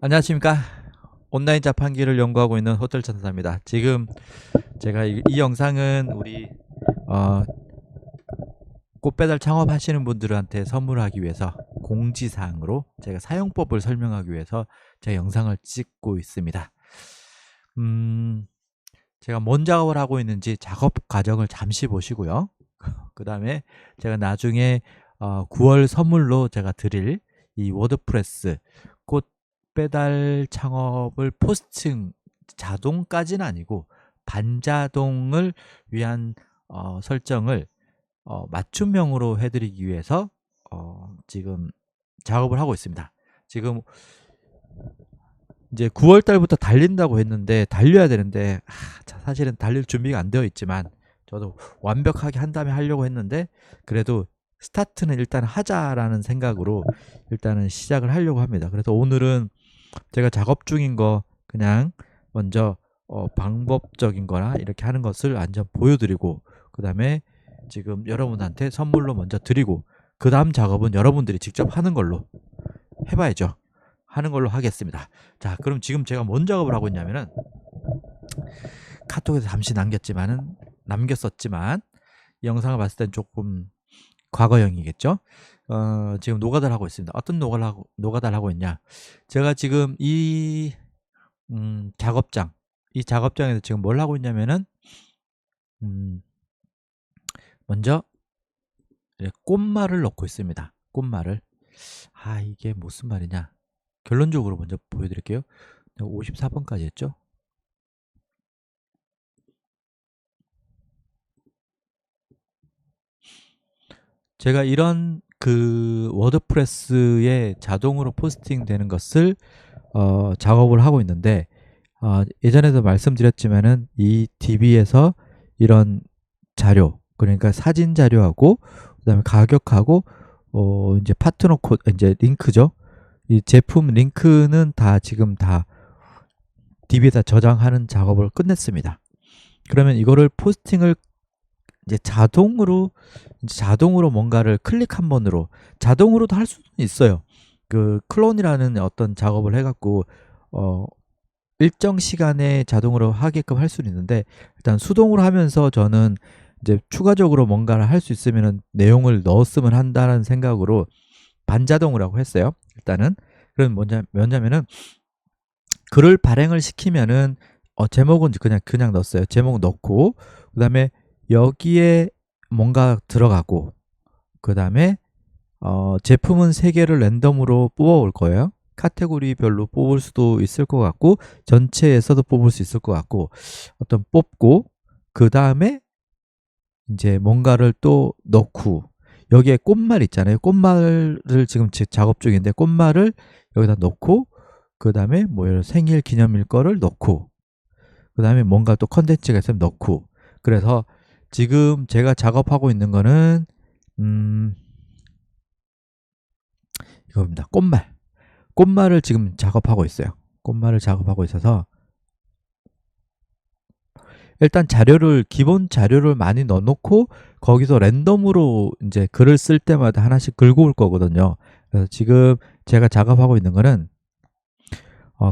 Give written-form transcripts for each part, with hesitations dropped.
안녕하십니까. 온라인 자판기를 연구하고 있는 호텔 천사입니다. 지금 제가 이 영상은 우리 어, 꽃배달 창업하시는 분들한테 선물하기 위해서 공지사항으로 제가 사용법을 설명하기 위해서 제 영상을 찍고 있습니다. 제가 뭔 작업을 하고 있는지 작업 과정을 잠시 보시고요. 그 다음에 제가 나중에 9월 선물로 제가 드릴 이 워드프레스 꽃 배달 창업을 포스팅 자동까지는 아니고 반자동을 위한 설정을 맞춤형으로 해드리기 위해서 지금 작업을 하고 있습니다. 지금 이제 9월 달부터 달린다고 했는데 달려야 되는데 사실은 달릴 준비가 안 되어 있지만 저도 완벽하게 한 다음에 하려고 했는데 그래도 스타트는 일단 하자라는 생각으로 일단은 시작을 하려고 합니다. 그래서 오늘은 제가 작업 중인 거 그냥 먼저 방법적인 거나 이렇게 하는 것을 완전 보여드리고 그 다음에 지금 여러분한테 선물로 먼저 드리고 그 다음 작업은 여러분들이 직접 하는 걸로 해봐야죠. 하는 걸로 하겠습니다. 자, 그럼 지금 제가 뭔 작업을 하고 있냐면은 카톡에서 잠시 남겼었지만 이 영상을 봤을 땐 조금 과거형이겠죠. 지금 노가다를 하고 있습니다. 어떤 노가다를 하고 있냐? 제가 지금 이 작업장에서 지금 뭘 하고 있냐면은 먼저 꽃말을 넣고 있습니다. 꽃말을. 이게 무슨 말이냐? 결론적으로 먼저 보여드릴게요. 54번까지 했죠? 제가 이런 그 워드프레스에 자동으로 포스팅 되는 것을 작업을 하고 있는데 예전에도 말씀드렸지만은 이 DB에서 이런 자료 그러니까 사진 자료하고 그다음에 가격하고 이제 파트너 코드 이제 링크죠. 이 제품 링크는 지금 다 DB에다 저장하는 작업을 끝냈습니다. 그러면 이거를 포스팅을 이제 자동으로 뭔가를 클릭 한 번으로 자동으로도 할 수는 있어요. 그 클론이라는 어떤 작업을 해갖고 일정 시간에 자동으로 하게끔 할 수는 있는데 일단 수동으로 하면서 저는 이제 추가적으로 뭔가를 할 수 있으면 내용을 넣었으면 한다는 생각으로 반자동이라고 했어요. 일단은 그럼 뭐냐면은 글을 발행을 시키면은 제목은 그냥 넣었어요. 제목 넣고 그다음에 여기에 뭔가 들어가고 그다음에 제품은 3개를 랜덤으로 뽑아 올 거예요. 카테고리별로 뽑을 수도 있을 것 같고 전체에서도 뽑을 수 있을 것 같고 어떤 뽑고 그다음에 이제 뭔가를 또 넣고 여기에 꽃말 있잖아요. 꽃말을 지금 작업 중인데 꽃말을 여기다 넣고 그다음에 뭐 생일 기념일 거를 넣고 그다음에 뭔가 또 컨텐츠가 있으면 넣고 그래서 지금 제가 작업하고 있는 거는 이겁니다. 꽃말을 지금 작업하고 있어요. 꽃말을 작업하고 있어서 일단 기본 자료를 많이 넣어놓고 거기서 랜덤으로 이제 글을 쓸 때마다 하나씩 긁어 올 거거든요. 그래서 지금 제가 작업하고 있는 거는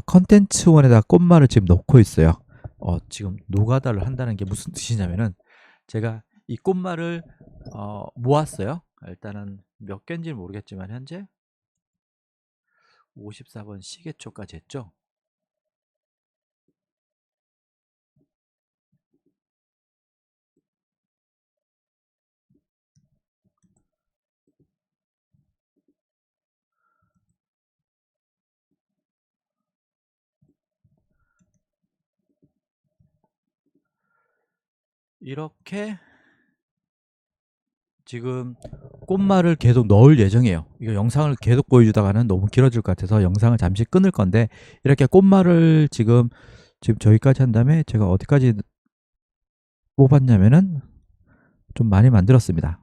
컨텐츠 원에다 꽃말을 지금 넣고 있어요. 지금 노가다를 한다는 게 무슨 뜻이냐면은 제가 이 꽃말을 모았어요. 일단은 몇 개인지는 모르겠지만 현재 54번 시계초까지 했죠. 이렇게 지금 꽃말을 계속 넣을 예정이에요. 이거 영상을 계속 보여주다가는 너무 길어질 것 같아서 영상을 잠시 끊을 건데 이렇게 꽃말을 지금 저기까지 한 다음에 제가 어디까지 뽑았냐면은 좀 많이 만들었습니다.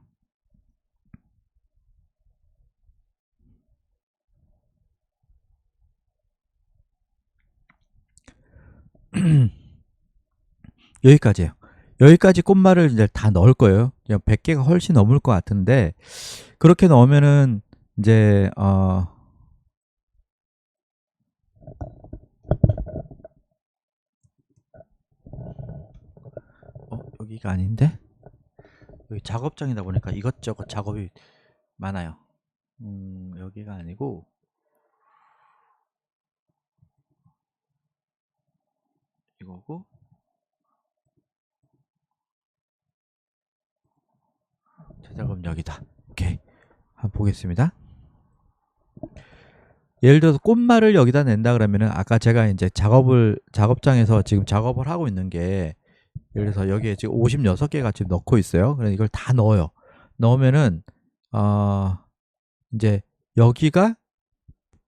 여기까지예요. 여기까지 꽃말을 이제 다 넣을 거예요. 100개가 훨씬 넘을 것 같은데 그렇게 넣으면은 이제 여기가 아닌데? 여기 작업장이다 보니까 이것저것 작업이 많아요. 여기가 아니고 이거고, 저작업 여기다. 오케이, 한번 보겠습니다. 예를 들어서 꽃말을 여기다 낸다 그러면은, 아까 제가 이제 작업장에서 지금 작업을 하고 있는 게, 예를 들어서 여기에 지금 56개가 지금 넣고 있어요. 그래서 이걸 다 넣어요. 넣으면은 이제 여기가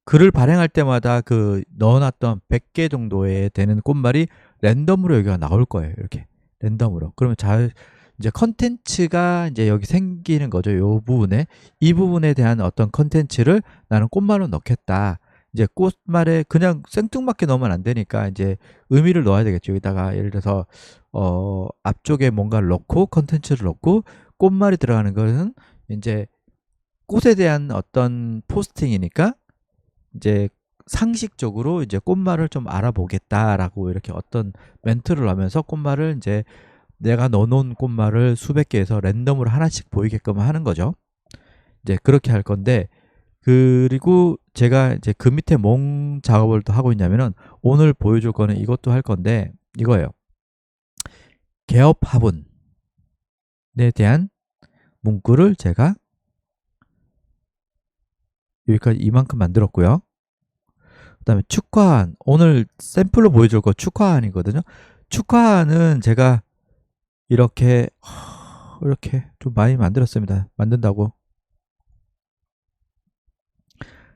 글을 발행할 때마다 그 넣어놨던 100개 정도에 되는 꽃말이 랜덤으로 여기가 나올 거예요. 이렇게 랜덤으로. 그러면 이제 컨텐츠가 이제 여기 생기는 거죠. 이 부분에 대한 어떤 컨텐츠를 나는 꽃말로 넣겠다. 이제 꽃말에 그냥 생뚱맞게 넣으면 안 되니까 이제 의미를 넣어야 되겠죠. 여기다가 예를 들어서 앞쪽에 뭔가를 넣고 컨텐츠를 넣고, 꽃말이 들어가는 것은 이제 꽃에 대한 어떤 포스팅이니까 이제 상식적으로 이제 꽃말을 좀 알아보겠다라고 이렇게 어떤 멘트를 하면서 꽃말을 이제 내가 넣어놓은 꽃말을 수백 개에서 랜덤으로 하나씩 보이게끔 하는 거죠. 이제 그렇게 할 건데, 그리고 제가 이제 그 밑에 뭔 작업을 또 하고 있냐면은, 오늘 보여줄 거는 이것도 할 건데, 이거예요. 개업 화분에 대한 문구를 제가 여기까지 이만큼 만들었고요. 그 다음에 축하한, 오늘 샘플로 보여줄 거 축하한이거든요. 축하한은 제가 이렇게 좀 많이 만들었습니다. 만든다고.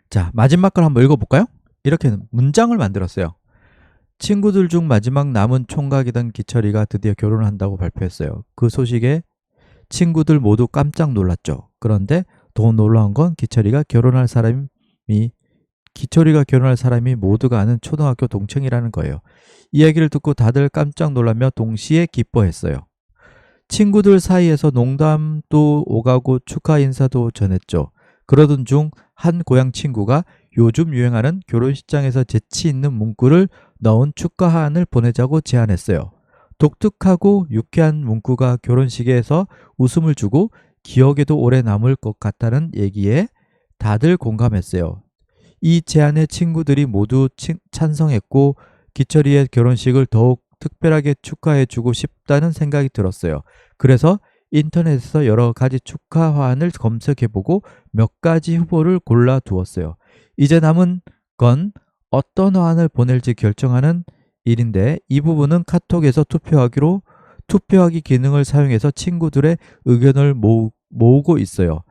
자, 마지막 걸 한번 읽어볼까요? 이렇게 문장을 만들었어요. 친구들 중 마지막 남은 총각이던 기철이가 드디어 결혼을 한다고 발표했어요. 그 소식에 친구들 모두 깜짝 놀랐죠. 그런데 더 놀라운 건 기철이가 결혼할 사람이 모두가 아는 초등학교 동창이라는 거예요. 이야기를 듣고 다들 깜짝 놀라며 동시에 기뻐했어요. 친구들 사이에서 농담도 오가고 축하 인사도 전했죠. 그러던 중 한 고향 친구가 요즘 유행하는 결혼식장에서 재치 있는 문구를 넣은 축하한을 보내자고 제안했어요. 독특하고 유쾌한 문구가 결혼식에서 웃음을 주고 기억에도 오래 남을 것 같다는 얘기에 다들 공감했어요. 이 제안에 친구들이 모두 찬성했고, 기철이의 결혼식을 더욱 특별하게 축하해주고 싶다는 생각이 들었어요. 그래서 인터넷에서 여러 가지 축하 화환을 검색해보고 몇 가지 후보를 골라두었어요. 이제 남은 건 어떤 화환을 보낼지 결정하는 일인데, 이 부분은 카톡에서 투표하기 기능을 사용해서 친구들의 의견을 모으고 있어요.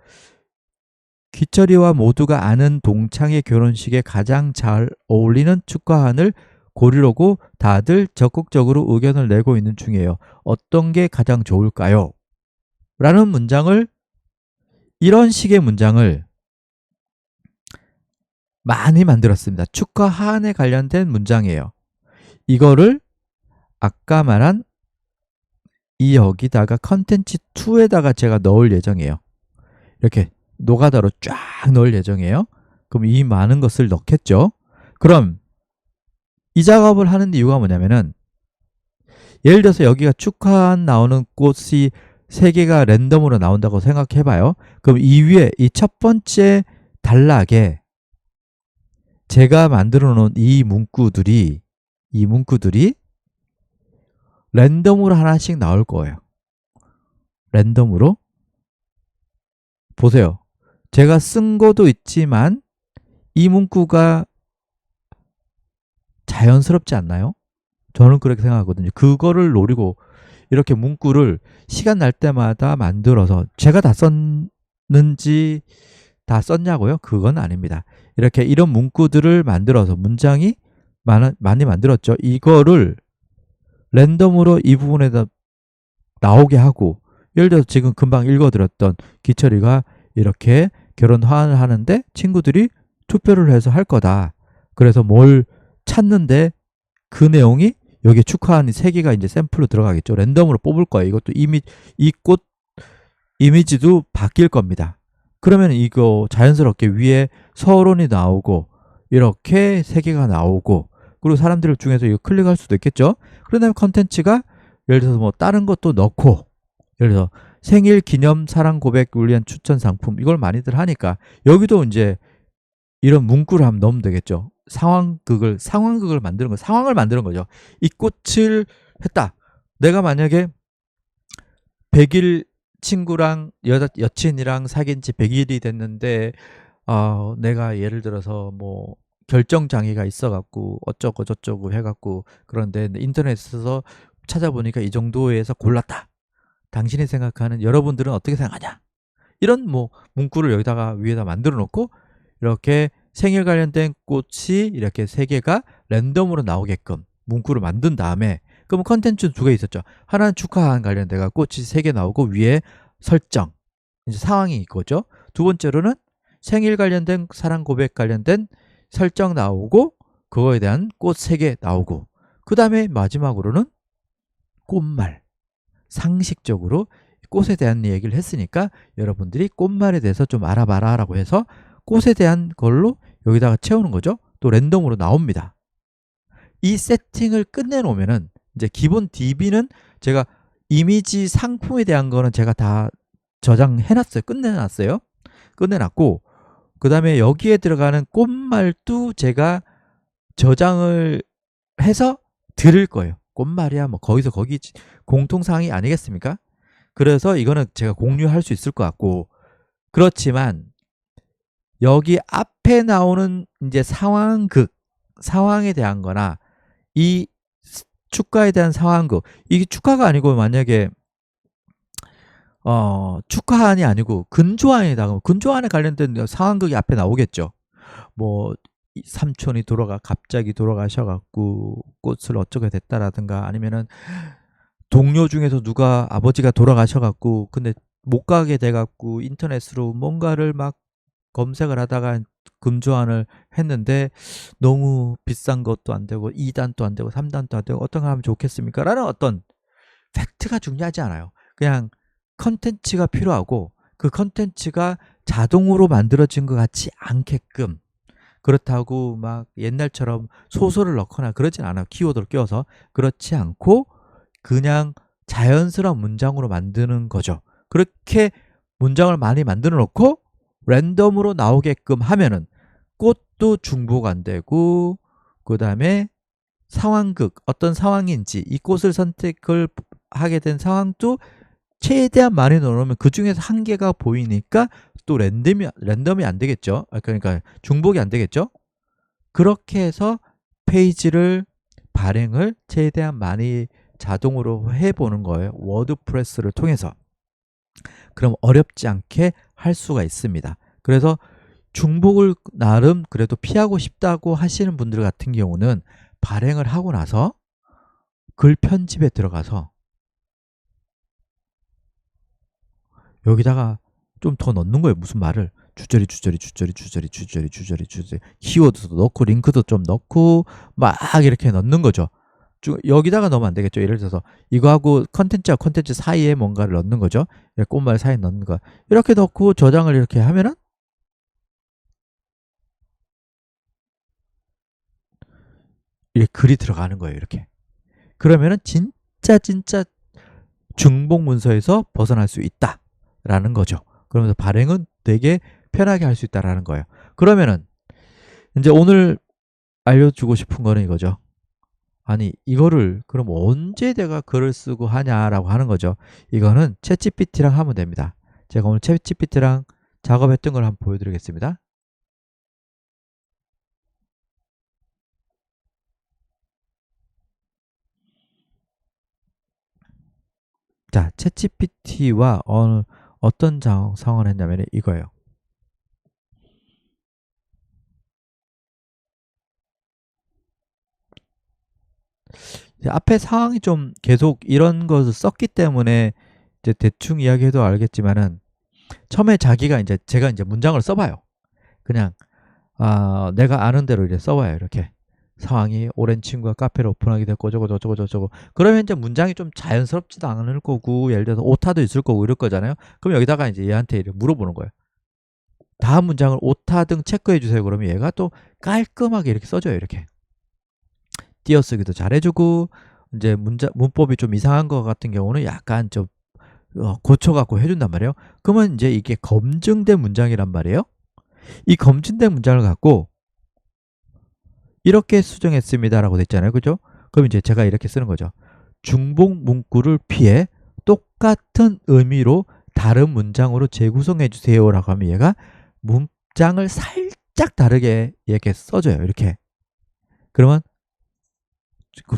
기철이와 모두가 아는 동창의 결혼식에 가장 잘 어울리는 축하한을 고르려고 다들 적극적으로 의견을 내고 있는 중이에요. 어떤 게 가장 좋을까요? 라는 문장을, 이런 식의 문장을 많이 만들었습니다. 축하한에 관련된 문장이에요. 이거를 아까 말한 여기다가 컨텐츠 2에다가 제가 넣을 예정이에요. 이렇게 노가다로 쫙 넣을 예정이에요. 그럼 이 많은 것을 넣겠죠. 그럼 이 작업을 하는 이유가 뭐냐면은, 예를 들어서 여기가 축하한 나오는 꽃이 3개가 랜덤으로 나온다고 생각해봐요. 그럼 이 위에 이 첫 번째 단락에 제가 만들어 놓은 이 문구들이 랜덤으로 하나씩 나올 거예요. 랜덤으로. 보세요. 제가 쓴 것도 있지만 이 문구가 자연스럽지 않나요? 저는 그렇게 생각하거든요. 그거를 노리고 이렇게 문구를 시간 날 때마다 만들어서, 제가 다 썼는지 다 썼냐고요? 그건 아닙니다. 이렇게 이런 문구들을 만들어서, 문장이 많이 만들었죠. 이거를 랜덤으로 이 부분에다 나오게 하고, 예를 들어서 지금 금방 읽어드렸던 기철이가 이렇게 결혼 화환을 하는데 친구들이 투표를 해서 할 거다. 그래서 뭘 찾는데 그 내용이 여기에 축하한이 3개가 이제 샘플로 들어가겠죠. 랜덤으로 뽑을 거예요. 이것도 이미 이 꽃 이미지도 바뀔 겁니다. 그러면 이거 자연스럽게 위에 서론이 나오고 이렇게 3개가 나오고, 그리고 사람들 중에서 이거 클릭할 수도 있겠죠. 그런 다음에 컨텐츠가 예를 들어서 뭐 다른 것도 넣고, 예를 들어서 생일 기념 사랑 고백 위한 추천 상품, 이걸 많이들 하니까 여기도 이제 이런 문구를 한번 넣으면 되겠죠. 상황극을 만드는 거, 상황을 만드는 거죠. 이 꽃을 했다. 내가 만약에 100일 친구랑 여친이랑 사귄 지 100일이 됐는데, 내가 예를 들어서 뭐 결정 장애가 있어갖고 어쩌고 저쩌고 해갖고, 그런데 인터넷에서 찾아보니까 이 정도에서 골랐다. 당신이 생각하는, 여러분들은 어떻게 생각하냐? 이런 뭐 문구를 여기다가 위에다 만들어 놓고, 이렇게 생일 관련된 꽃이 이렇게 3개가 랜덤으로 나오게끔 문구를 만든 다음에, 그러면 컨텐츠 2개 있었죠. 하나는 축하한 관련돼가 꽃이 3개 나오고 위에 설정, 이제 상황이 있거죠. 두 번째로는 생일 관련된 사랑 고백 관련된 설정 나오고, 그거에 대한 꽃 3개 나오고, 그 다음에 마지막으로는 꽃말, 상식적으로 꽃에 대한 얘기를 했으니까 여러분들이 꽃말에 대해서 좀 알아봐라 라고 해서 꽃에 대한 걸로 여기다가 채우는 거죠. 또 랜덤으로 나옵니다. 이 세팅을 끝내놓으면은 이제 기본 DB는 제가 이미지 상품에 대한 거는 제가 다 저장해놨어요. 끝내놨고, 그 다음에 여기에 들어가는 꽃말도 제가 저장을 해서 들을 거예요. 꽃말이야 뭐 거기서 거기 공통사항이 아니겠습니까? 그래서 이거는 제가 공유할 수 있을 것 같고, 그렇지만 여기 앞에 나오는 이제 상황에 대한 거나 이 축가에 대한 상황극, 이게 축가가 아니고 만약에 축하한이 아니고 근조한이다. 그럼 근조한에 관련된 상황극이 앞에 나오겠죠. 뭐 삼촌이 갑자기 돌아가셔갖고 꽃을 어쩌게 됐다라든가, 아니면은 동료 중에서 누가 아버지가 돌아가셔갖고 근데 못 가게 돼갖고 인터넷으로 뭔가를 막 검색을 하다가 금조안을 했는데 너무 비싼 것도 안 되고 2단도 안 되고 3단도 안 되고 어떤 거 하면 좋겠습니까? 라는 어떤 팩트가 중요하지 않아요. 그냥 컨텐츠가 필요하고, 그 컨텐츠가 자동으로 만들어진 것 같지 않게끔, 그렇다고 막 옛날처럼 소설을 넣거나 그러진 않아요. 키워드를 끼워서. 그렇지 않고 그냥 자연스러운 문장으로 만드는 거죠. 그렇게 문장을 많이 만들어 놓고 랜덤으로 나오게끔 하면은 꽃도 중복 안 되고, 그 다음에 상황극, 어떤 상황인지 이 꽃을 선택을 하게 된 상황도 최대한 많이 넣어놓으면 그 중에서 한 개가 보이니까 또 랜덤이 안 되겠죠. 그러니까 중복이 안 되겠죠. 그렇게 해서 페이지를 발행을 최대한 많이 자동으로 해보는 거예요. 워드프레스를 통해서. 그럼 어렵지 않게 할 수가 있습니다. 그래서 중복을 나름 그래도 피하고 싶다고 하시는 분들 같은 경우는 발행을 하고 나서 글 편집에 들어가서 여기다가 좀 더 넣는 거예요. 무슨 말을 주저리 키워드도 넣고 링크도 좀 넣고 막 이렇게 넣는 거죠. 여기다가 넣으면 안 되겠죠. 예를 들어서 이거하고 컨텐츠와 컨텐츠 사이에 뭔가를 넣는 거죠. 꽃말 사이에 넣는 거 이렇게 넣고 저장을 이렇게 하면은 이렇게 글이 들어가는 거예요. 이렇게. 그러면은 진짜 중복 문서에서 벗어날 수 있다라는 거죠. 그러면서 발행은 되게 편하게 할 수 있다라는 거예요. 그러면은 이제 오늘 알려주고 싶은 거는 이거죠. 아니 이거를 그럼 언제 내가 글을 쓰고 하냐라고 하는 거죠. 이거는 챗GPT랑 하면 됩니다. 제가 오늘 챗GPT랑 작업했던 걸 한번 보여드리겠습니다. 자, 챗GPT와 어떤 상황을 했냐면 이거예요. 앞에 상황이 좀 계속 이런 것을 썼기 때문에 이제 대충 이야기해도 알겠지만은, 처음에 제가 이제 문장을 써봐요. 그냥 내가 아는 대로 이제 써봐요. 이렇게 상황이 오랜 친구가 카페를 오픈하게 됐고 저쩌고 그러면 이제 문장이 좀 자연스럽지도 않을 거고, 예를 들어서 오타도 있을 거고 이럴 거잖아요. 그럼 여기다가 이제 얘한테 이렇게 물어보는 거예요. 다음 문장을 오타 등 체크해 주세요. 그러면 얘가 또 깔끔하게 이렇게 써줘요. 이렇게 띄어쓰기도 잘해주고 이제 문법이 좀 이상한 것 같은 경우는 약간 좀 고쳐갖고 해준단 말이에요. 그러면 이제 이게 검증된 문장이란 말이에요. 이 검증된 문장을 갖고 이렇게 수정했습니다라고 됐잖아요. 그죠? 그럼 이제 제가 이렇게 쓰는 거죠. 중복 문구를 피해 똑같은 의미로 다른 문장으로 재구성해 주세요라고 하면 얘가 문장을 살짝 다르게 이렇게 써줘요. 이렇게. 그러면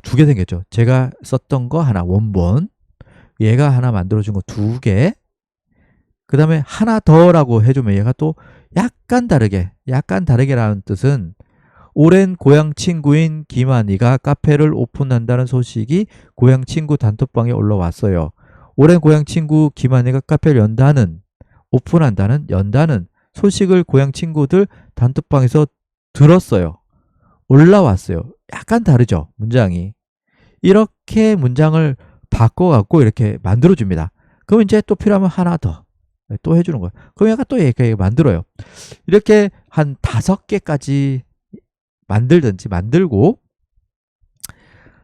두 개 생겼죠. 제가 썼던 거 하나 원본, 얘가 하나 만들어준 거 두 개, 그 다음에 하나 더라고 해주면 얘가 또 약간 다르게라는 뜻은 오랜 고향 친구인 김한이가 카페를 오픈한다는 소식이 고향 친구 단톡방에 올라왔어요. 오랜 고향 친구 김한이가 카페를 연다는 소식을 고향 친구들 단톡방에서 들었어요. 올라왔어요. 약간 다르죠, 문장이. 이렇게 문장을 바꿔갖고 이렇게 만들어줍니다. 그럼 이제 또 필요하면 하나 더 또 해주는 거예요. 그럼 얘가 또 이렇게 만들어요. 이렇게 한 5개까지 만들고,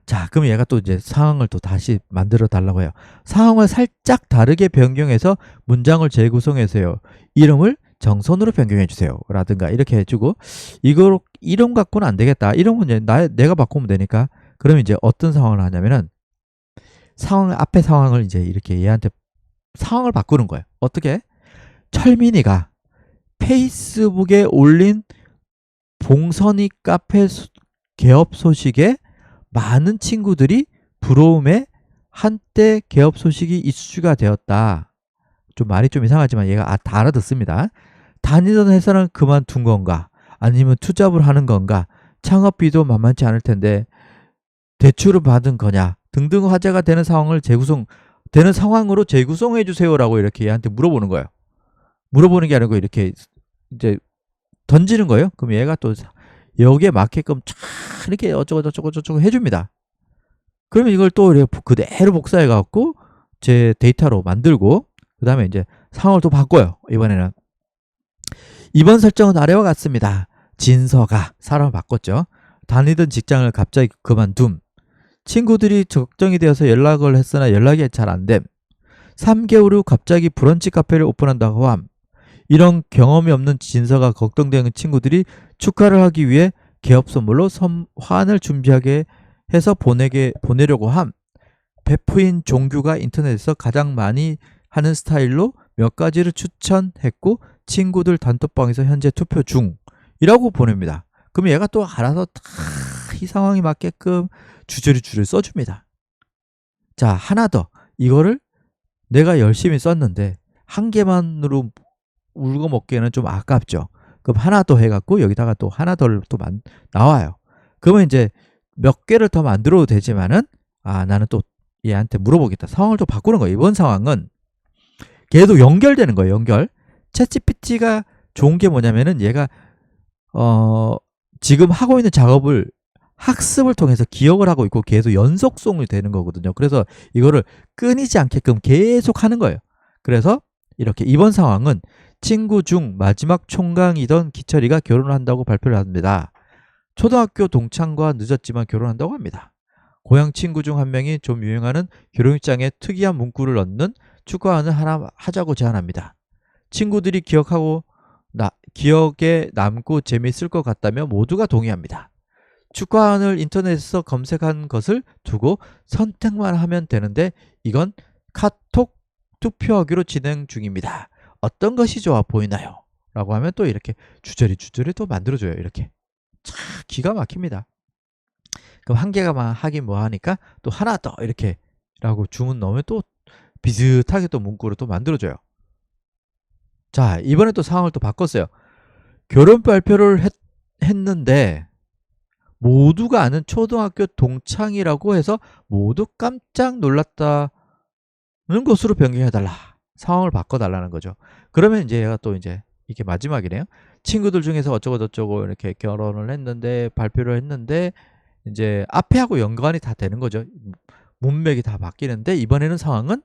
자, 그럼 얘가 또 이제 상황을 또 다시 만들어 달라고 해요. 상황을 살짝 다르게 변경해서 문장을 재구성해서요. 이름을 정선으로 변경해 주세요. 라든가 이렇게 해주고, 이름 갖고는 안 되겠다. 이름은 이제 내가 바꾸면 되니까. 그럼 이제 어떤 상황을 하냐면은 앞에 상황을 이제 이렇게 얘한테 상황을 바꾸는 거예요. 어떻게? 철민이가 페이스북에 올린 봉선이 카페 개업 소식에 많은 친구들이 부러움에 한때 개업 소식이 이슈가 되었다. 좀 말이 좀 이상하지만 얘가 다 알아듣습니다. 다니던 회사는 그만둔 건가? 아니면 투잡을 하는 건가? 창업비도 만만치 않을 텐데 대출을 받은 거냐? 등등 화제가 되는 상황으로 재구성해 주세요라고 이렇게 얘한테 물어보는 거예요. 물어보는 게 아니고 이렇게 이제 던지는 거예요. 그럼 얘가 또 여기에 맞게끔 쫙 이렇게 어쩌고 해줍니다. 그러면 이걸 또 이렇게 그대로 복사해 갖고 제 데이터로 만들고, 그 다음에 이제 상황을 또 바꿔요. 이번에는 이번 설정은 아래와 같습니다. 진서가 사람을 바꿨죠. 다니던 직장을 갑자기 그만둠. 친구들이 적정이 되어서 연락을 했으나 연락이 잘 안됨. 3개월 후 갑자기 브런치 카페를 오픈한다고 함. 이런 경험이 없는 진서가 걱정되는 친구들이 축하를 하기 위해 개업 선물로 화환을 준비하게 해서 보내려고 함. 베프인 종규가 인터넷에서 가장 많이 하는 스타일로 몇 가지를 추천했고 친구들 단톡방에서 현재 투표 중이라고 보냅니다. 그럼 얘가 또 알아서 이 상황에 맞게끔 주저리 써줍니다. 자, 하나 더. 이거를 내가 열심히 썼는데 한 개만으로 울고 먹기에는 좀 아깝죠. 그럼 하나 더 해갖고 여기다가 또 하나 더를 또 나와요. 그러면 이제 몇 개를 더 만들어도 되지만은 나는 또 얘한테 물어보겠다. 상황을 또 바꾸는 거예요. 이번 상황은 걔도 연결되는 거예요. 연결. 챗GPT가 좋은 게 뭐냐면은 얘가 지금 하고 있는 작업을 학습을 통해서 기억을 하고 있고 계속 연속성이 되는 거거든요. 그래서 이거를 끊이지 않게끔 계속 하는 거예요. 그래서 이렇게 이번 상황은 친구 중 마지막 총각이던 기철이가 결혼을 한다고 발표를 합니다. 초등학교 동창과 늦었지만 결혼한다고 합니다. 고향 친구 중 한 명이 좀 유행하는 결혼식장에 특이한 문구를 넣는 축하안을 하나 하자고 제안합니다. 친구들이 기억에 남고 재미있을 것 같다며 모두가 동의합니다. 축하안을 인터넷에서 검색한 것을 두고 선택만 하면 되는데 이건 카톡 투표하기로 진행 중입니다. 어떤 것이 좋아 보이나요? 라고 하면 또 이렇게 주저리 또 만들어줘요. 이렇게 참 기가 막힙니다. 그럼 한 개가만 하긴 뭐하니까 또 하나 더 이렇게 라고 주문 넣으면 또 비슷하게 또 문구를 또 만들어줘요. 자, 이번에 또 상황을 또 바꿨어요. 결혼 발표를 했는데 모두가 아는 초등학교 동창이라고 해서 모두 깜짝 놀랐다는 것으로 변경해달라. 상황을 바꿔달라는 거죠. 그러면 이제 얘가 또 이제 이게 마지막이네요. 친구들 중에서 어쩌고 이렇게 결혼을 했는데 발표를 했는데 이제 앞에 하고 연관이 다 되는 거죠. 문맥이 다 바뀌는데 이번에는 상황은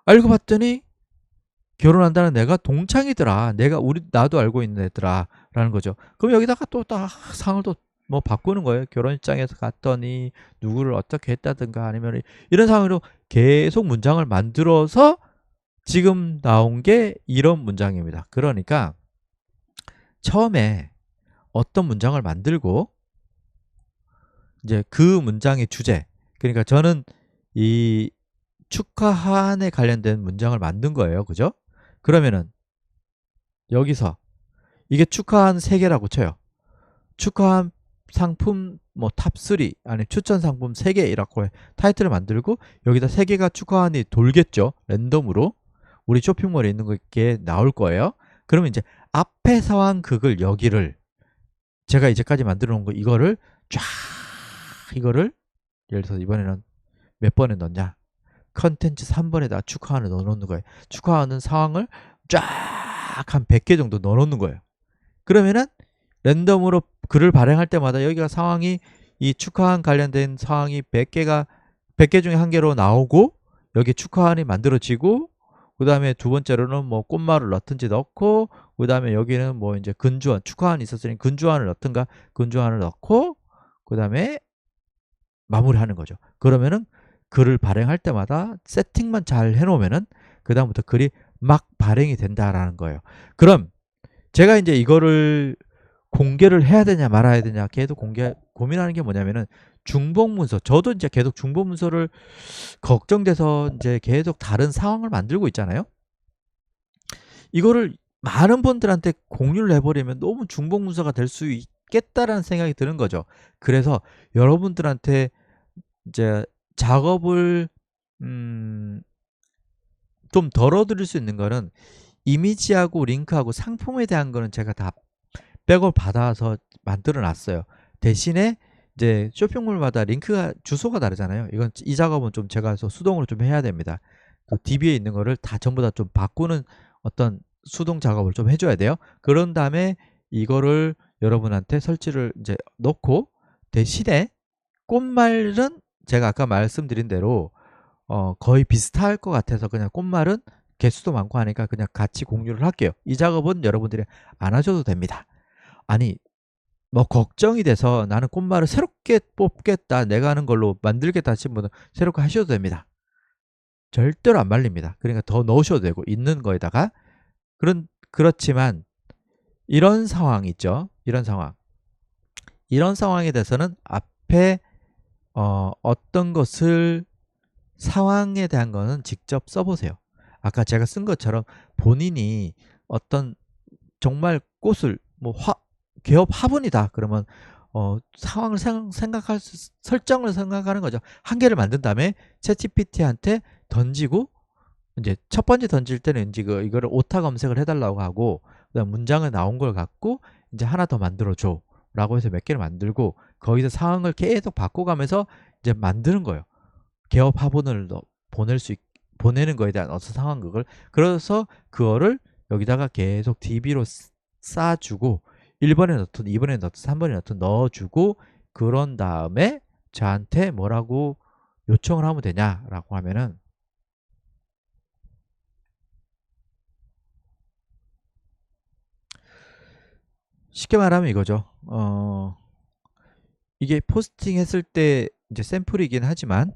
알고 봤더니 결혼한다는 애가 동창이더라. 나도 알고 있는 애더라. 라는 거죠. 그럼 여기다가 또 딱 상황을 또 뭐 바꾸는 거예요. 결혼식장에서 갔더니 누구를 어떻게 했다든가 아니면 이런 상황으로 계속 문장을 만들어서 지금 나온 게 이런 문장입니다. 그러니까 처음에 어떤 문장을 만들고 이제 그 문장의 주제, 그러니까 저는 이 축하한에 관련된 문장을 만든 거예요. 그죠? 그러면은 여기서 이게 축하한 3개라고 쳐요. 축하한 상품 뭐 탑3 아니 추천 상품 3개 이라고 타이틀을 만들고 여기다 3개가 축하한이 돌겠죠. 랜덤으로 우리 쇼핑몰에 있는 게 나올 거예요. 그러면 이제 앞에 상황극을 여기를 제가 이제까지 만들어 놓은 거 이거를 쫙 이거를 예를 들어서 이번에는 몇 번에 넣냐, 컨텐츠 3번에다 축하한을 넣어 놓는 거예요. 축하하는 상황을 쫙 한 100개 정도 넣어 놓는 거예요. 그러면은 랜덤으로 글을 발행할 때마다 여기가 상황이 이 축하한 관련된 상황이 100개 중에 1개로 나오고 여기 축하한이 만들어지고 그 다음에 두 번째로는 뭐 꽃말을 넣든지 넣고 그 다음에 여기는 뭐 이제 근주한 축하한이 있었으니 근주한을 넣든가 근주한을 넣고 그 다음에 마무리하는 거죠. 그러면은 글을 발행할 때마다 세팅만 잘 해놓으면은 그 다음부터 글이 막 발행이 된다라는 거예요. 그럼 제가 이제 이거를 공개를 해야 되냐 말아야 되냐 계속 고민하는 게 뭐냐면은 중복문서, 저도 이제 계속 중복문서를 걱정돼서 이제 계속 다른 상황을 만들고 있잖아요. 이거를 많은 분들한테 공유를 해버리면 너무 중복문서가 될 수 있겠다라는 생각이 드는 거죠. 그래서 여러분들한테 이제 작업을 좀 덜어드릴 수 있는 거는 이미지하고 링크하고 상품에 대한 거는 제가 다 백업 받아서 만들어 놨어요. 대신에 이제 쇼핑몰마다 링크가 주소가 다르잖아요. 이건 이 작업은 좀 제가 수동으로 좀 해야 됩니다. 그 DB에 있는 거를 다 전부 다 좀 바꾸는 어떤 수동 작업을 좀 해줘야 돼요. 그런 다음에 이거를 여러분한테 설치를 이제 넣고 대신에 꽃말은 제가 아까 말씀드린 대로 거의 비슷할 것 같아서 그냥 꽃말은 개수도 많고 하니까 그냥 같이 공유를 할게요. 이 작업은 여러분들이 안 하셔도 됩니다. 아니 뭐 걱정이 돼서 나는 꽃말을 새롭게 뽑겠다, 내가 하는 걸로 만들겠다 하신 분은 새롭게 하셔도 됩니다. 절대로 안 말립니다. 그러니까 더 넣으셔도 되고 있는 거에다가 그렇지만 이런 상황 있죠. 이런 상황에 대해서는 앞에 어떤 것을 상황에 대한 거는 직접 써보세요. 아까 제가 쓴 것처럼 본인이 어떤 정말 꽃을 뭐 개업 화분이다 그러면 상황을 생각할 설정을 생각하는 거죠. 한 개를 만든 다음에 챗GPT한테 던지고 이제 첫 번째 던질 때는 이제 이거를 오타 검색을 해달라고 하고 그다음 문장을 나온 걸 갖고 이제 하나 더 만들어 줘라고 해서 몇 개를 만들고 거기서 상황을 계속 바꿔가면서 이제 만드는 거예요. 개업 화분을 보내는 거에 대한 어떤 상황극을, 그래서 그거를 여기다가 계속 DB로 쌓아주고 1번에 넣든 2번에 넣든 3번에 넣든 넣어주고 그런 다음에 저한테 뭐라고 요청을 하면 되냐라고 하면은 쉽게 말하면 이거죠. 이게 포스팅 했을 때 이제 샘플이긴 하지만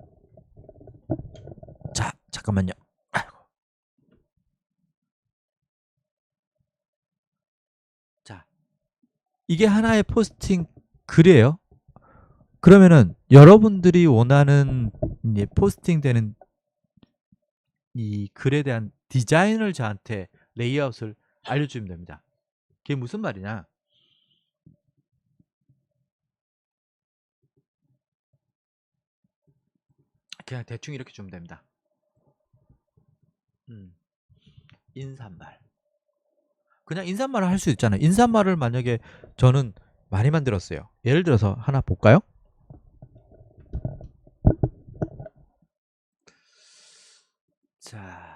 자 잠깐만요. 자 이게 하나의 포스팅 글이에요. 그러면은 여러분들이 원하는 이제 포스팅 되는 이 글에 대한 디자인을 저한테 레이아웃을 알려주면 됩니다. 그게 무슨 말이냐? 그냥 대충 이렇게 주면 됩니다. 인사말. 그냥 인사말을 할 수 있잖아요. 인사말을 만약에 저는 많이 만들었어요. 예를 들어서 하나 볼까요? 자,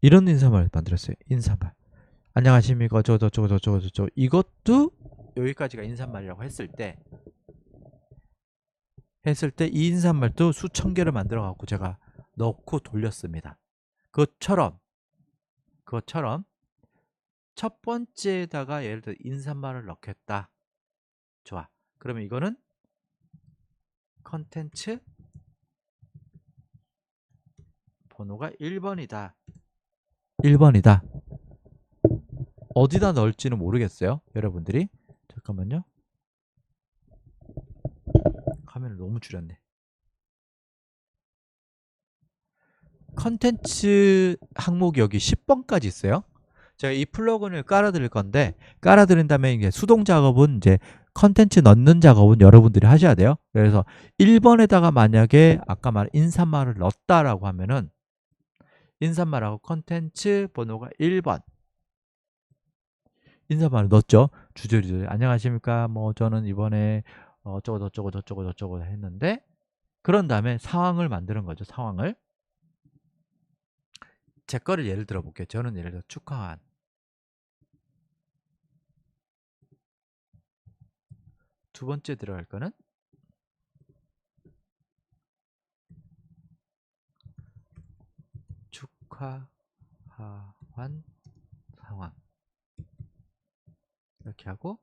이런 인사말 만들었어요. 인사말. 안녕하십니까. 이것도 여기까지가 인사말이라고 했을 때 이 인사말도 수천 개를 만들어 갖고 제가 넣고 돌렸습니다. 그것처럼 첫 번째에다가 예를 들어 인사말을 넣겠다. 좋아. 그러면 이거는 컨텐츠 번호가 1번이다. 1번이다. 어디다 넣을지는 모르겠어요. 여러분들이. 잠깐만요. 화면을 너무 줄였네. 컨텐츠 항목이 여기 10번까지 있어요. 제가 이 플러그인을 깔아드릴 건데, 깔아드린 다음에 이제 수동 작업은 이제 컨텐츠 넣는 작업은 여러분들이 하셔야 돼요. 그래서 1번에다가 만약에 아까 말한 인사말을 넣었다라고 하면은 인사말하고 컨텐츠 번호가 1번 인사말을 넣었죠. 주저리 안녕하십니까 뭐 저는 이번에 어쩌고 저쩌고 했는데, 그런 다음에 상황을 만드는 거죠. 상황을 제 거를 예를 들어 볼게요. 저는 예를 들어 축하한 두 번째 들어갈 거는 축하한 상황 이렇게 하고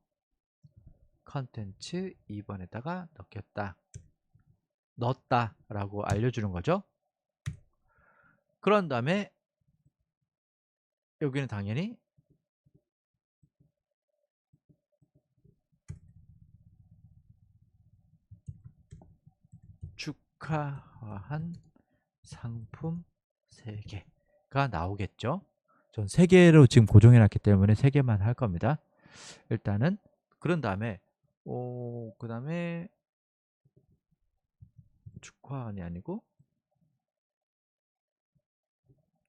컨텐츠 2번에다가 넣었다 라고 알려주는 거죠. 그런 다음에 여기는 당연히 축하한 상품 3개가 나오겠죠. 전 3개로 지금 고정해 놨기 때문에 3개만 할 겁니다. 일단은 그런 다음에 그 다음에 축하한이 아니고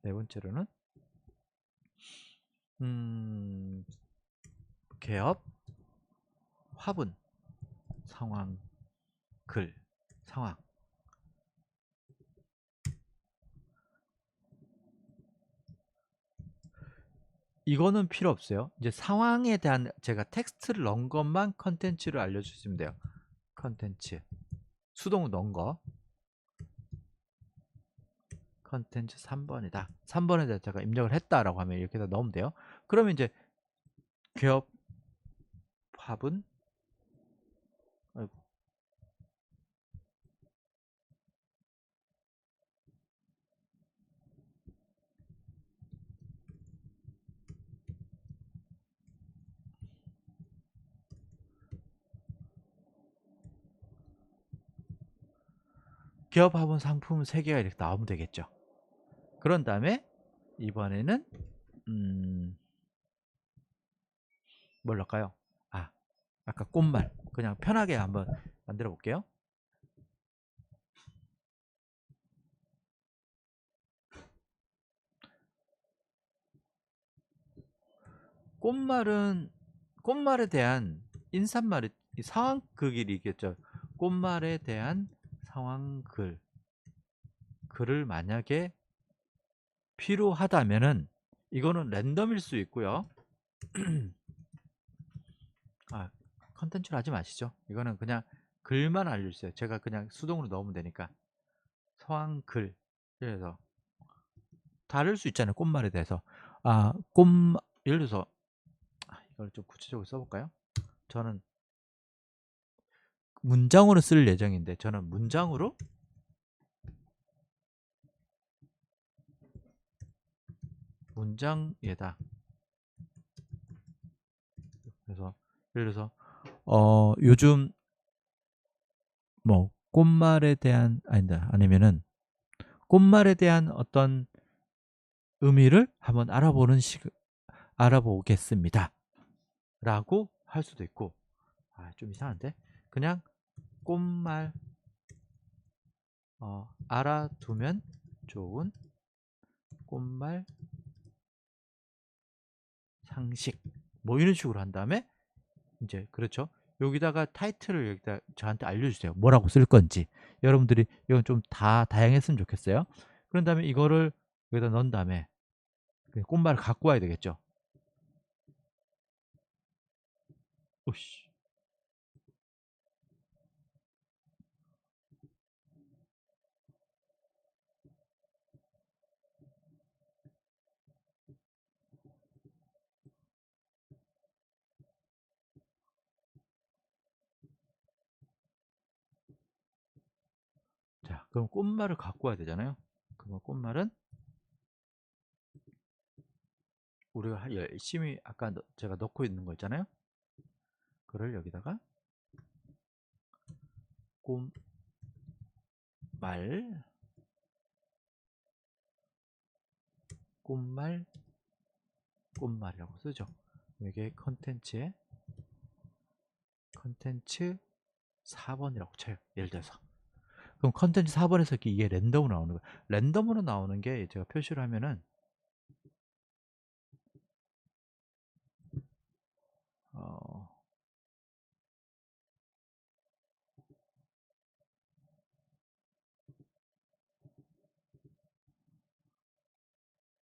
네 번째로는 개업 화분 상황 글 상황 이거는 필요 없어요. 이제 상황에 대한 제가 텍스트를 넣은 것만 컨텐츠를 알려주시면 돼요. 컨텐츠 수동으로 넣은 거 컨텐츠 3번이다. 3번에 제가 입력을 했다라고 하면 이렇게 넣으면 돼요. 그러면 이제 개업 화분 아이고. 개업 화분 상품 3개가 이렇게 나오면 되겠죠. 그런 다음에 이번에는 뭘 넣을까요? 아까 꽃말 그냥 편하게 한번 만들어 볼게요. 꽃말에 대한 인사말이 상황글이겠죠. 꽃말에 대한 글을 만약에 필요하다면은 이거는 랜덤일 수 있고요. 컨텐츠를 하지 마시죠. 이거는 그냥 글만 알려주세요. 제가 그냥 수동으로 넣으면 되니까. 상황글 그래서 다를 수 있잖아요. 꽃말에 대해서 예를 들어서 이걸 좀 구체적으로 써볼까요? 저는 문장으로 쓸 예정인데 저는 문장에다 그래서 예를 들어서 요즘 뭐 꽃말에 대한 아니면은 꽃말에 대한 어떤 의미를 한번 알아보겠습니다 라고 할 수도 있고 좀 이상한데 그냥 꽃말 알아두면 좋은 꽃말 상식 뭐 이런 식으로 한 다음에 이제 그렇죠. 여기다가 타이틀을 여기다 저한테 알려주세요. 뭐라고 쓸 건지. 여러분들이 이건 좀 다양했으면 좋겠어요. 그런 다음에 이거를 여기다 넣은 다음에 꽃말을 갖고 와야 되겠죠. 오씨. 자, 그럼 꽃말을 갖고 와야 되잖아요. 그럼 꽃말은 우리가 열심히 아까 제가 넣고 있는 거 있잖아요. 그걸 여기다가 꽃말, 꽃말, 꽃말이라고 쓰죠. 이게 컨텐츠 4번이라고 쳐요. 예를 들어서. 그럼 컨텐츠 4번에서 이게 랜덤으로 나오는 거예요. 랜덤으로 나오는 게 제가 표시를 하면은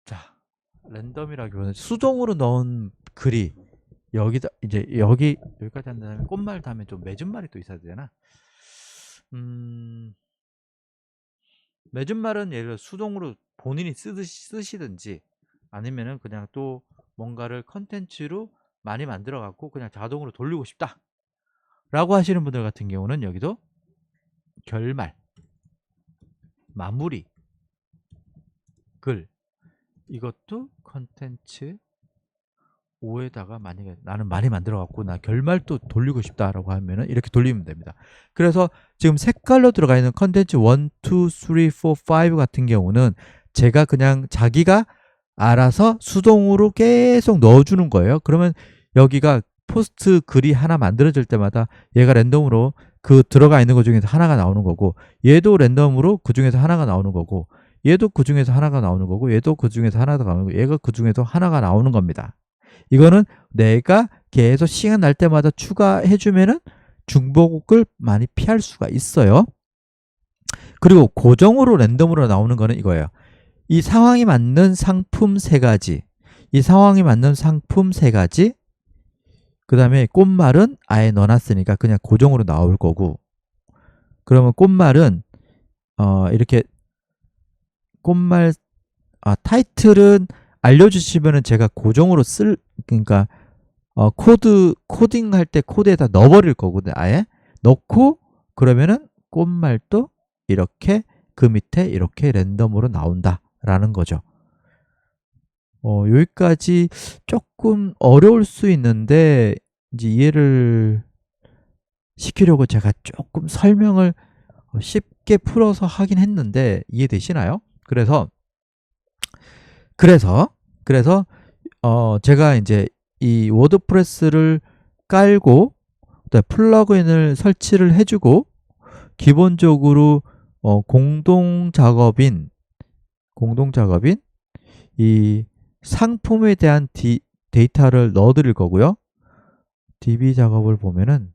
자, 랜덤이라기보다는 수동으로 넣은 글이 여기다 이제 여기까지 한 다음에 꽃말 다음에 좀 맺은 말이 또 있어야 되나? 맺은 말은 예를 들어 수동으로 본인이 쓰시든지 아니면은 그냥 또 뭔가를 컨텐츠로 많이 만들어 갖고 그냥 자동으로 돌리고 싶다 라고 하시는 분들 같은 경우는 여기도 결말, 마무리, 글 이것도 컨텐츠 5에다가 만약에 나는 많이 만들어 갖고 나 결말도 돌리고 싶다라고 하면은 이렇게 돌리면 됩니다. 그래서 지금 색깔로 들어가 있는 컨텐츠 1, 2, 3, 4, 5 같은 경우는 제가 그냥 자기가 알아서 수동으로 계속 넣어주는 거예요. 그러면 여기가 포스트 글이 하나 만들어질 때마다 얘가 랜덤으로 그 들어가 있는 것 중에서 하나가 나오는 거고, 얘도 랜덤으로 그 중에서 하나가 나오는 거고, 얘도 그 중에서 하나가 나오는 거고, 얘도 그 중에서 하나가 나오는 거고, 얘가 그 중에서 하나가 나오는 겁니다. 이거는 내가 계속 시간 날 때마다 추가해주면은 중복을 많이 피할 수가 있어요. 그리고 고정으로 랜덤으로 나오는 거는 이거예요. 이 상황이 맞는 상품 3가지, 이 상황이 맞는 상품 3가지, 그 다음에 꽃말은 아예 넣어놨으니까 그냥 고정으로 나올 거고, 그러면 꽃말은 이렇게 꽃말 타이틀은 알려주시면은 제가 고정으로 그러니까 코딩 할 때 코드에다 넣어버릴 거거든요. 아예 넣고 그러면은 꽃말도 이렇게 그 밑에 이렇게 랜덤으로 나온다 라는 거죠. 여기까지 조금 어려울 수 있는데 이제 이해를 시키려고 제가 조금 설명을 쉽게 풀어서 하긴 했는데 이해되시나요? 그래서 제가 이제 이 워드프레스를 깔고 플러그인을 설치를 해주고 기본적으로 공동 작업인 이 상품에 대한 데이터를 넣어 드릴 거고요. DB 작업을 보면은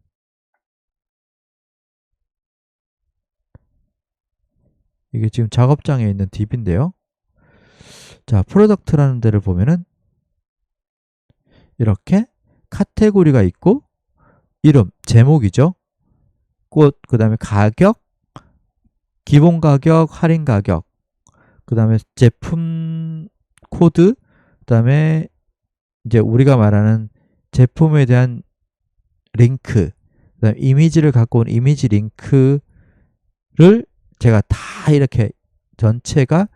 이게 지금 작업장에 있는 DB인데요. 자, 프로덕트라는 데를 보면은 이렇게 카테고리가 있고 이름, 제목이죠. 꽃, 그 다음에 가격, 기본 가격, 할인 가격, 그 다음에 제품 코드, 그 다음에 이제 우리가 말하는 제품에 대한 링크, 그 다음에 이미지를 갖고 온 이미지 링크를 제가 다 이렇게 전체가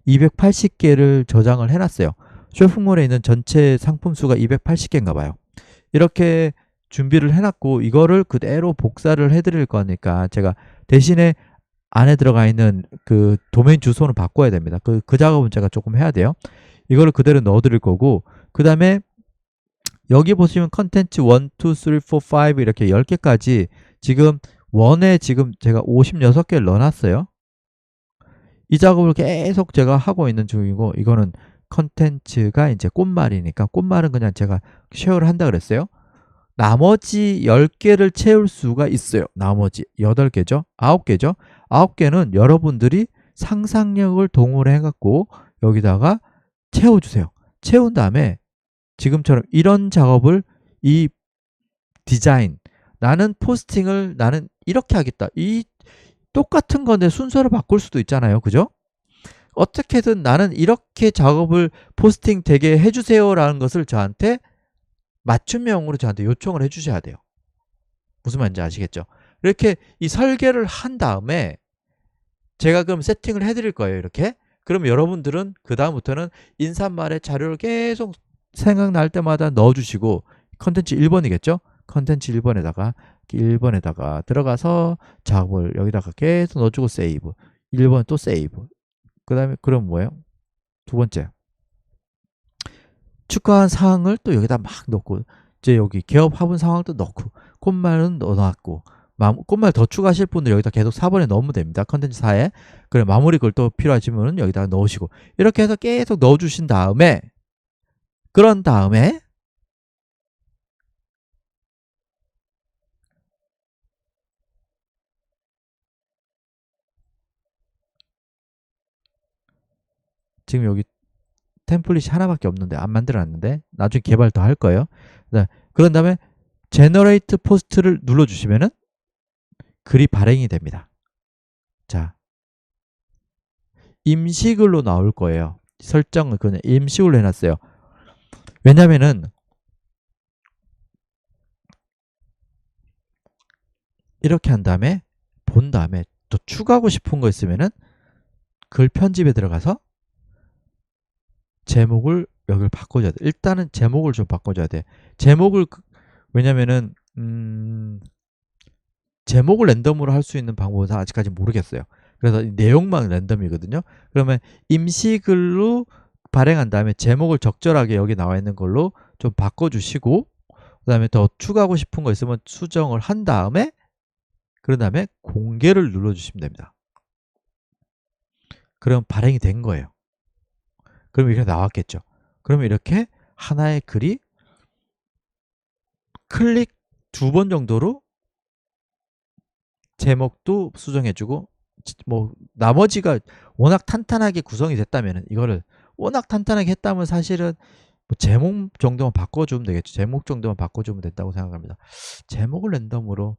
280개를 저장을 해놨어요. 쇼핑몰에 있는 전체 상품 수가 280개인가 봐요. 이렇게 준비를 해놨고 이거를 그대로 복사를 해드릴 거니까 제가 대신에 안에 들어가 있는 그 도메인 주소는 바꿔야 됩니다. 그 작업은 제가 조금 해야 돼요. 이거를 그대로 넣어드릴 거고, 그 다음에 여기 보시면 컨텐츠 1, 2, 3, 4, 5 이렇게 10개까지 지금 원에 지금 제가 56개를 넣어놨어요. 이 작업을 계속 제가 하고 있는 중이고, 이거는 컨텐츠가 이제 꽃말이니까 꽃말은 그냥 제가 쉐어를 한다 그랬어요. 나머지 10개를 채울 수가 있어요. 나머지 8개죠. 9개죠. 9개는 여러분들이 상상력을 동원해 갖고 여기다가 채워주세요. 채운 다음에 지금처럼 이런 작업을 이 디자인. 나는 포스팅을 나는 이렇게 하겠다. 이 똑같은 건데 순서를 바꿀 수도 있잖아요. 그죠? 어떻게든 나는 이렇게 작업을 포스팅 되게 해주세요라는 것을 저한테 맞춤형으로 저한테 요청을 해주셔야 돼요. 무슨 말인지 아시겠죠? 이렇게 이 설계를 한 다음에 제가 그럼 세팅을 해드릴 거예요. 이렇게. 그럼 여러분들은 그 다음부터는 인사말에 자료를 계속 생각날 때마다 넣어주시고 컨텐츠 1번이겠죠? 컨텐츠 1번에다가 들어가서 작업을 여기다가 계속 넣어주고 세이브. 1번 또 세이브. 그 다음에 그럼 뭐예요? 두 번째. 추가한 사항을 또 여기다 막 넣고 이제 여기 개업 화분 상황도 넣고 콧말은 넣어놨고 콧말 더 추가하실 분들 여기다 계속 4번에 넣으면 됩니다. 컨텐츠 4에. 그래 마무리 글 또 필요하시면 여기다가 넣으시고 이렇게 해서 계속 넣어주신 다음에 그런 다음에 지금 여기 템플릿이 하나밖에 없는데 안 만들어놨는데 나중에 개발 더 할 거예요. 네. 그런 다음에 제너레이트 포스트를 눌러주시면은 글이 발행이 됩니다. 자, 임시글로 나올 거예요. 설정을 그냥 임시글로 해놨어요. 왜냐면은 이렇게 한 다음에 본 다음에 또 추가하고 싶은 거 있으면은 글 편집에 들어가서 제목을 여기를 바꿔줘야 돼. 일단은 제목을 좀 바꿔줘야 돼. 제목을 왜냐면은 제목을 랜덤으로 할 수 있는 방법은 아직까지 모르겠어요. 그래서 내용만 랜덤이거든요. 그러면 임시글로 발행한 다음에 제목을 적절하게 여기 나와 있는 걸로 좀 바꿔주시고 그 다음에 더 추가하고 싶은 거 있으면 수정을 한 다음에 그런 다음에 공개를 눌러주시면 됩니다. 그럼 발행이 된 거예요. 그럼 이렇게 나왔겠죠. 그러면 이렇게 하나의 글이 클릭 2번 정도로 제목도 수정해주고 뭐 나머지가 워낙 탄탄하게 구성이 됐다면 이거를 워낙 탄탄하게 했다면 사실은 뭐 제목 정도만 바꿔주면 되겠죠. 제목 정도만 바꿔주면 된다고 생각합니다. 제목을 랜덤으로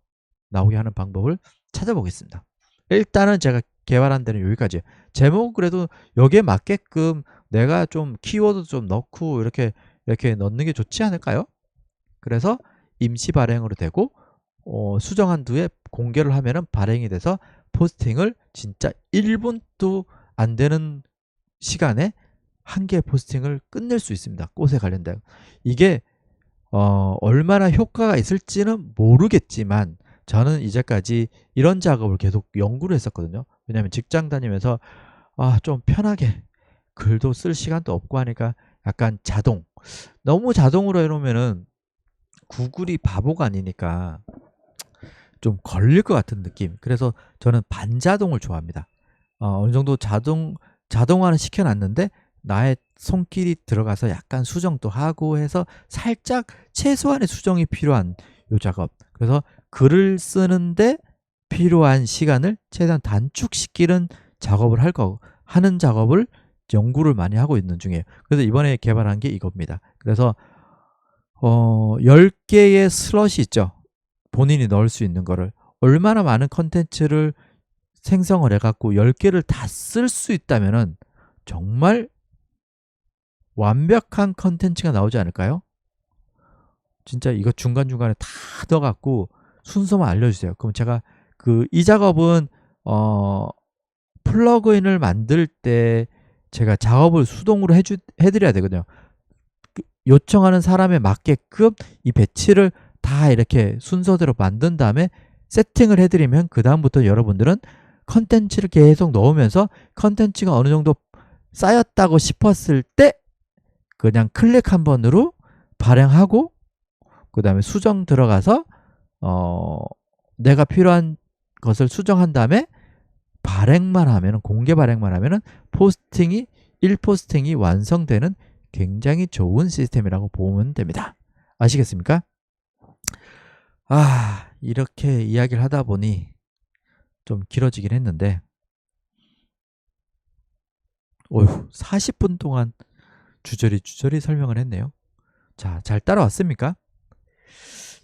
나오게 하는 방법을 찾아보겠습니다. 일단은 제가 개발한 데는 여기까지. 제목 그래도 여기에 맞게끔 내가 좀 키워드 좀 넣고 이렇게 넣는 게 좋지 않을까요? 그래서 임시 발행으로 되고 수정한 뒤에 공개를 하면은 발행이 돼서 포스팅을 진짜 1분도 안 되는 시간에 한 개의 포스팅을 끝낼 수 있습니다. 꽃에 관련된. 이게 얼마나 효과가 있을지는 모르겠지만 저는 이제까지 이런 작업을 계속 연구를 했었거든요. 왜냐하면 직장 다니면서 좀 편하게 글도 쓸 시간도 없고 하니까 약간 너무 자동으로 해놓으면은 구글이 바보가 아니니까 좀 걸릴 것 같은 느낌. 그래서 저는 반자동을 좋아합니다. 어느 정도 자동화는 시켜놨는데 나의 손길이 들어가서 약간 수정도 하고 해서 살짝 최소한의 수정이 필요한 요 작업. 그래서 글을 쓰는데 필요한 시간을 최대한 단축시키는 작업을 하는 작업을 연구를 많이 하고 있는 중이에요. 그래서 이번에 개발한 게 이겁니다. 그래서 10개의 슬롯이 있죠. 본인이 넣을 수 있는 거를 얼마나 많은 컨텐츠를 생성을 해갖고 10개를 다 쓸 수 있다면은 정말 완벽한 컨텐츠가 나오지 않을까요? 진짜 이거 중간중간에 다 넣어갖고 순서만 알려주세요. 그럼 제가 이 작업은 플러그인을 만들 때 제가 작업을 수동으로 해드려야 되거든요. 요청하는 사람에 맞게끔 이 배치를 다 이렇게 순서대로 만든 다음에 세팅을 해드리면 그 다음부터 여러분들은 컨텐츠를 계속 넣으면서 컨텐츠가 어느 정도 쌓였다고 싶었을 때 그냥 클릭 한 번으로 발행하고 그 다음에 수정 들어가서 내가 필요한 것을 수정한 다음에 발행만 하면은 공개 발행만 하면은 포스팅이 1포스팅이 완성되는 굉장히 좋은 시스템이라고 보면 됩니다. 아시겠습니까? 이렇게 이야기를 하다 보니 좀 길어지긴 했는데 40분 동안 주저리 설명을 했네요. 자, 잘 따라왔습니까?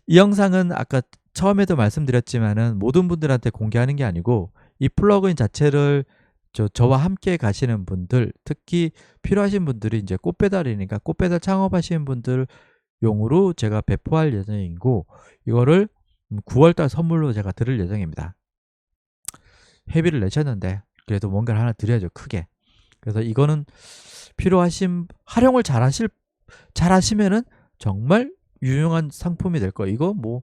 이 영상은 아까 처음에도 말씀드렸지만은 모든 분들한테 공개하는 게 아니고 이 플러그인 자체를 저와 함께 가시는 분들, 특히 필요하신 분들이 이제 꽃배달이니까 꽃배달 창업하시는 분들 용으로 제가 배포할 예정이고, 이거를 9월달 선물로 제가 드릴 예정입니다. 회비를 내셨는데 그래도 뭔가를 하나 드려야죠, 크게. 그래서 이거는 활용을 잘하시면은 정말 유용한 상품이 될 거예요. 이거 뭐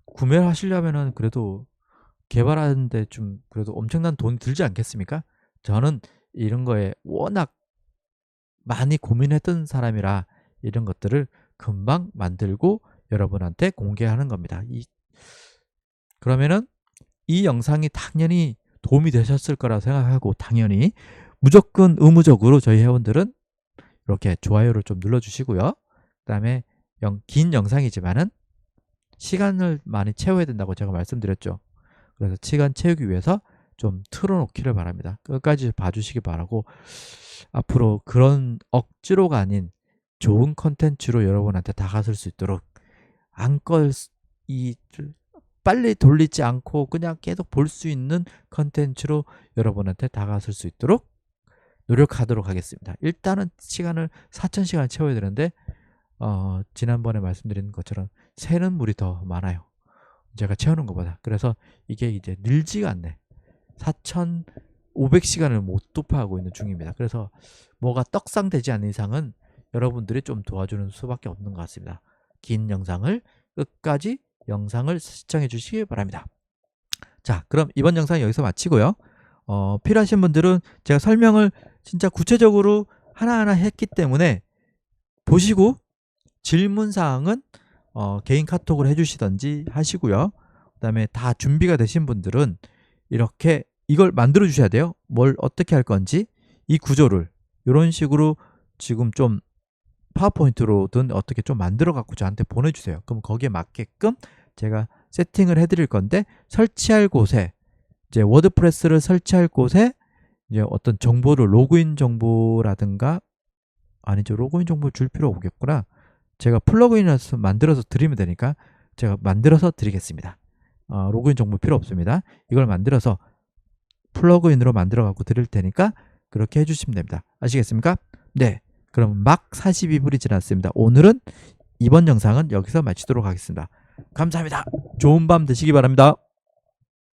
구매를 하시려면은 그래도 개발하는데 좀 그래도 엄청난 돈이 들지 않겠습니까? 저는 이런 거에 워낙 많이 고민했던 사람이라 이런 것들을 금방 만들고 여러분한테 공개하는 겁니다. 그러면은 이 영상이 당연히 도움이 되셨을 거라 생각하고, 당연히 무조건 의무적으로 저희 회원들은 이렇게 좋아요를 좀 눌러주시고요. 그 다음에 긴 영상이지만은 시간을 많이 채워야 된다고 제가 말씀드렸죠. 그래서 시간 채우기 위해서 좀 틀어놓기를 바랍니다. 끝까지 봐주시기 바라고, 앞으로 그런 억지로가 아닌 좋은 컨텐츠로 여러분한테 다가설 수 있도록 빨리 돌리지 않고 그냥 계속 볼 수 있는 컨텐츠로 여러분한테 다가설 수 있도록 노력하도록 하겠습니다. 일단은 시간을 4,000시간 채워야 되는데 지난번에 말씀드린 것처럼 새는 물이 더 많아요, 제가 채우는 것보다. 그래서 이게 이제 늘지가 않네. 4,500시간을 못 돌파하고 있는 중입니다. 그래서 뭐가 떡상되지 않는 이상은 여러분들이 좀 도와주는 수밖에 없는 것 같습니다. 긴 영상을 끝까지 영상을 시청해 주시기 바랍니다. 자, 그럼 이번 영상 여기서 마치고요. 필요하신 분들은 제가 설명을 진짜 구체적으로 하나하나 했기 때문에 보시고 질문사항은 개인 카톡을 해주시던지 하시고요. 그 다음에 다 준비가 되신 분들은 이렇게 이걸 만들어 주셔야 돼요. 뭘 어떻게 할 건지, 이 구조를 이런 식으로 지금 좀 파워포인트로든 어떻게 좀 만들어 갖고 저한테 보내주세요. 그럼 거기에 맞게끔 제가 세팅을 해드릴 건데, 설치할 곳에 이제 워드프레스를 설치할 곳에 이제 어떤 정보를, 로그인 정보라든가, 아니죠, 로그인 정보 줄 필요 없겠구나. 제가 플러그인을 만들어서 드리면 되니까 제가 만들어서 드리겠습니다. 로그인 정보 필요 없습니다. 이걸 만들어서 플러그인으로 만들어 갖고 드릴 테니까 그렇게 해주시면 됩니다. 아시겠습니까? 네, 그럼 막 42분이 지났습니다. 오늘은 이번 영상은 여기서 마치도록 하겠습니다. 감사합니다. 좋은 밤 되시기 바랍니다.